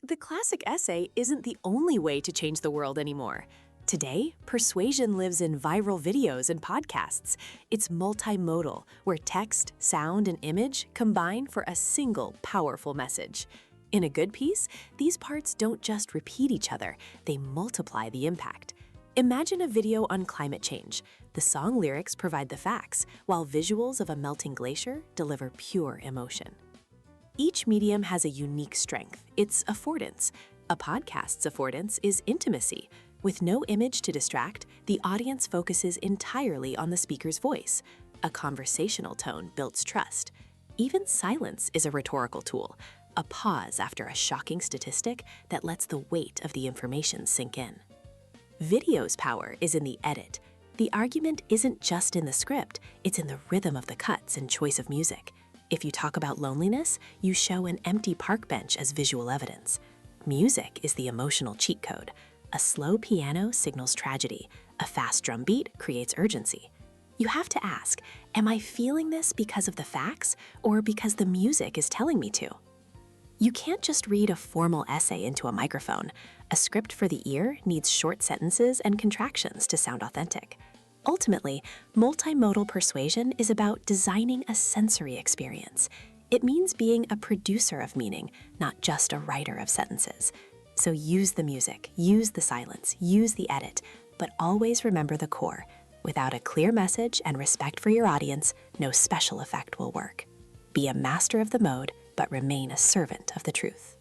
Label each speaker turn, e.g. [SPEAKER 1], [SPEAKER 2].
[SPEAKER 1] The classic essay isn't the only way to change the world anymore. Today, persuasion lives in viral videos and podcasts. It's multimodal, where text, sound, and image combine for a single powerful message. In a good piece, these parts don't just repeat each other, they multiply the impact. Imagine a video on climate change. The song lyrics provide the facts, while visuals of a melting glacier deliver pure emotion. Each medium has a unique strength. It's affordance. A podcast's affordance is intimacy. With no image to distract, the audience focuses entirely on the speaker's voice. A conversational tone builds trust. Even silence is a rhetorical tool, a pause after a shocking statistic that lets the weight of the information sink in. Video's power is in the edit. The argument isn't just in the script, it's in the rhythm of the cuts and choice of music. If you talk about loneliness, you show an empty park bench as visual evidence. Music is the emotional cheat code. A slow piano signals tragedy. A fast drum beat creates urgency. You have to ask, am I feeling this because of the facts or because the music is telling me to? You can't just read a formal essay into a microphone. A script for the ear needs short sentences and contractions to sound authentic. Ultimately, multimodal persuasion is about designing a sensory experience. It means being a producer of meaning, not just a writer of sentences. So use the music, use the silence, use the edit, but always remember the core. Without a clear message and respect for your audience, no special effect will work. Be a master of the mode, but remain a servant of the truth.